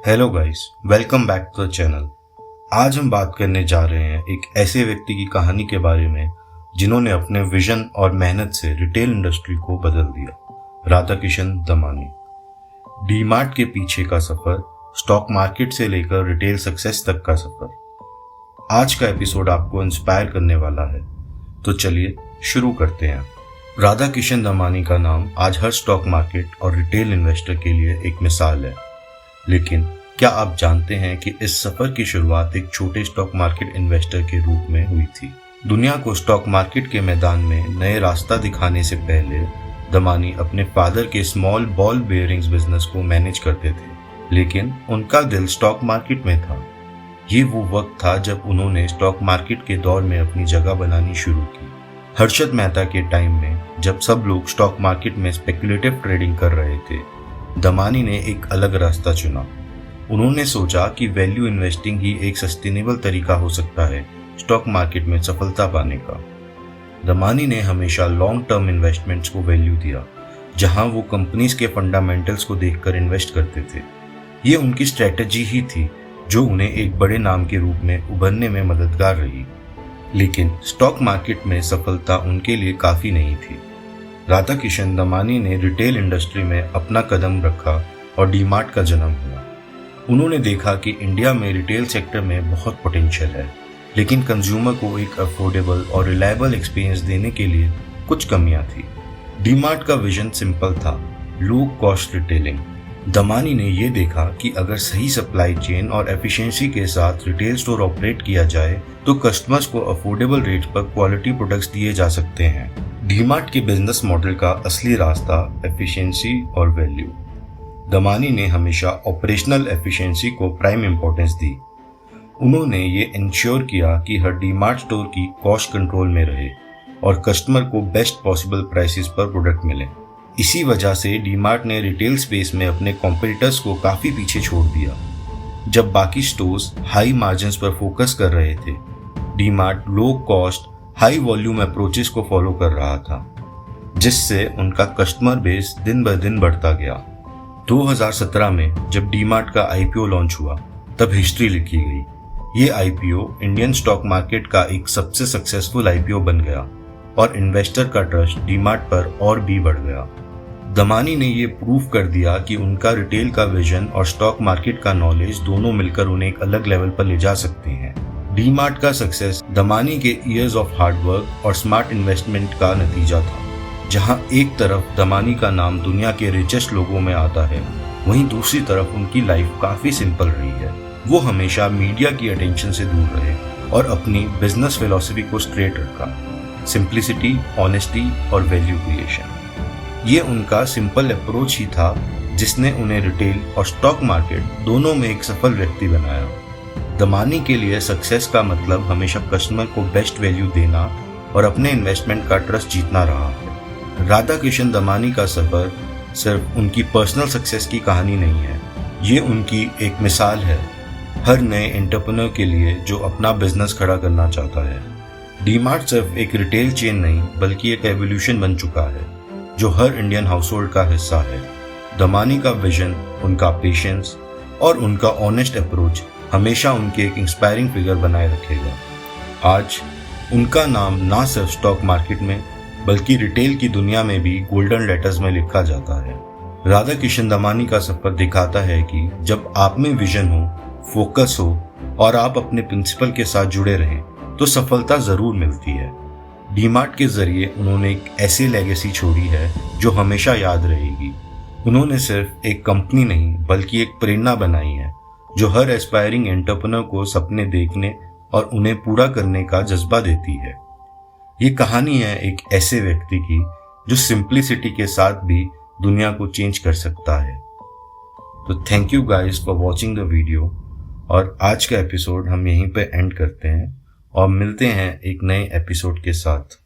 Hello guys, welcome back to the channel. आज हम बात करने जा रहे हैं एक ऐसे व्यक्ति की कहानी के बारे में जिन्होंने अपने विजन और मेहनत से रिटेल इंडस्ट्री को बदल दिया। राधाकिशन दमानी। डीमार्ट के पीछे का सफर, स्टॉक मार्केट से लेकर रिटेल सक्सेस तक का सफर। आज का एपिसोड आपको इंस्पायर करने वाला है, तो चलिए शुरू करते हैं। राधाकिशन दमानी का नाम आज हर स्टॉक मार्केट और रिटेल इन्वेस्टर के लिए एक मिसाल है। लेकिन क्या आप जानते हैं कि इस सफर की शुरुआत एक छोटे स्टॉक मार्केट इन्वेस्टर के रूप में हुई थी। दुनिया को स्टॉक मार्केट के मैदान में नए रास्ता दिखाने से पहले दमानी अपने फादर के स्मॉल बॉल बेयरिंग्स बिजनेस को मैनेज करते थे, लेकिन उनका दिल स्टॉक मार्केट में था। ये वो वक्त था जब उन्होंने स्टॉक मार्केट के दौर में अपनी जगह बनानी शुरू की। हर्षद मेहता के टाइम में जब सब लोग स्टॉक मार्केट में स्पेकुलेटिव ट्रेडिंग कर रहे थे, दमानी ने एक अलग रास्ता चुना। उन्होंने सोचा कि वैल्यू इन्वेस्टिंग ही एक सस्टेनेबल तरीका हो सकता है स्टॉक मार्केट में सफलता पाने का। दमानी ने हमेशा लॉन्ग टर्म इन्वेस्टमेंट्स को वैल्यू दिया, जहां वो कंपनीज के फंडामेंटल्स को देखकर इन्वेस्ट करते थे। ये उनकी स्ट्रेटजी ही थी जो उन्हें एक बड़े नाम के रूप में उभरने में मददगार रही। लेकिन स्टॉक मार्केट में सफलता उनके लिए काफी नहीं थी। राधाकिशन दमानी ने रिटेल इंडस्ट्री में अपना कदम रखा और डीमार्ट का जन्म हुआ। उन्होंने देखा कि इंडिया में रिटेल सेक्टर में बहुत पोटेंशियल है, लेकिन कंज्यूमर को एक अफोर्डेबल और रिलायबल एक्सपीरियंस देने के लिए कुछ कमियां थी। डीमार्ट का विजन सिंपल था, लो कॉस्ट रिटेलिंग। दमानी ने यह देखा कि अगर सही सप्लाई चेन और एफिशिएंसी के साथ रिटेल स्टोर ऑपरेट किया जाए तो कस्टमर्स को अफोर्डेबल रेट पर क्वालिटी प्रोडक्ट्स दिए जा सकते हैं। डीमार्ट के बिजनेस मॉडल का असली रास्ता एफिशिएंसी और वैल्यू। दमानी ने हमेशा ऑपरेशनल एफिशिएंसी को प्राइम इंपॉर्टेंस दी। उन्होंने ये इंश्योर किया कि हर डीमार्ट स्टोर की कॉस्ट कंट्रोल में रहे और कस्टमर को बेस्ट पॉसिबल प्राइसेस पर प्रोडक्ट मिले। इसी वजह से डीमार्ट ने रिटेल स्पेस में अपने कॉम्पिटिटर्स को काफी पीछे छोड़ दिया। जब बाकी स्टोर्स हाई मार्जिन्स पर फोकस कर रहे थे, DMart low cost high volume approaches को फॉलो कर रहा था, जिससे उनका कस्टमर बेस दिन ब दिन बढ़ता गया। 2017 में जब डीमार्ट का आईपीओ लॉन्च हुआ, तब हिस्ट्री लिखी गई। ये आईपीओ इंडियन स्टॉक मार्केट का एक सबसे सक्सेसफुल आईपीओ बन गया और इन्वेस्टर का ट्रस्ट डीमार्ट पर और भी बढ़ गया। दमानी ने ये प्रूव कर दिया कि उनका रिटेल का विजन और स्टॉक मार्केट का नॉलेज दोनों मिलकर उन्हें एक अलग लेवल पर ले जा सकते हैं। डीमार्ट का सक्सेस दमानी के इयर्स ऑफ हार्डवर्क और स्मार्ट इन्वेस्टमेंट का नतीजा था। जहां एक तरफ दमानी का नाम दुनिया के रिचेस्ट लोगों में आता है, वहीं दूसरी तरफ उनकी लाइफ काफी सिंपल रही है। वो हमेशा मीडिया की अटेंशन से दूर रहे और अपनी बिजनेस फिलॉसफी को स्ट्रेट रखा, सिंप्लिसिटी, ऑनेस्टी और वैल्यू क्रिएशन। ये उनका सिंपल अप्रोच ही था जिसने उन्हें रिटेल और स्टॉक मार्केट दोनों में एक सफल व्यक्ति बनाया। दमानी के लिए सक्सेस का मतलब हमेशा कस्टमर को बेस्ट वैल्यू देना और अपने इन्वेस्टमेंट का ट्रस्ट जीतना रहा है। राधाकिशन दमानी का सफर सिर्फ उनकी पर्सनल सक्सेस की कहानी नहीं है, ये उनकी एक मिसाल है हर नए एंटरप्रेन्योर के लिए जो अपना बिजनेस खड़ा करना चाहता है। डीमार्ट सिर्फ एक रिटेल चेन नहीं, बल्कि एक एवोल्यूशन बन चुका है जो हर इंडियन हाउसहोल्ड का हिस्सा है। दमानी का विजन, उनका पेशेंस और उनका ऑनेस्ट अप्रोच हमेशा उनके एक इंस्पायरिंग फिगर बनाए रखेगा। आज उनका नाम ना सिर्फ स्टॉक मार्केट में बल्कि रिटेल की दुनिया में भी गोल्डन लेटर्स में लिखा जाता है। राधाकिशन दमानी का सफर दिखाता है कि जब आप में विजन हो, फोकस हो और आप अपने प्रिंसिपल के साथ जुड़े रहें, तो सफलता जरूर मिलती है। डीमार्ट के जरिए उन्होंने एक ऐसी लेगेसी छोड़ी है जो हमेशा याद रहेगी। उन्होंने सिर्फ एक कंपनी नहीं बल्कि एक प्रेरणा बनाई है जो हर एस्पायरिंग एंटरप्रेन्योर को सपने देखने और उन्हें पूरा करने का जज्बा देती है। ये कहानी है एक ऐसे व्यक्ति की जो सिंप्लिसिटी के साथ भी दुनिया को चेंज कर सकता है। तो thank you guys for watching the video, और आज का एपिसोड हम यहीं पे एंड करते हैं और मिलते हैं एक नए एपिसोड के साथ।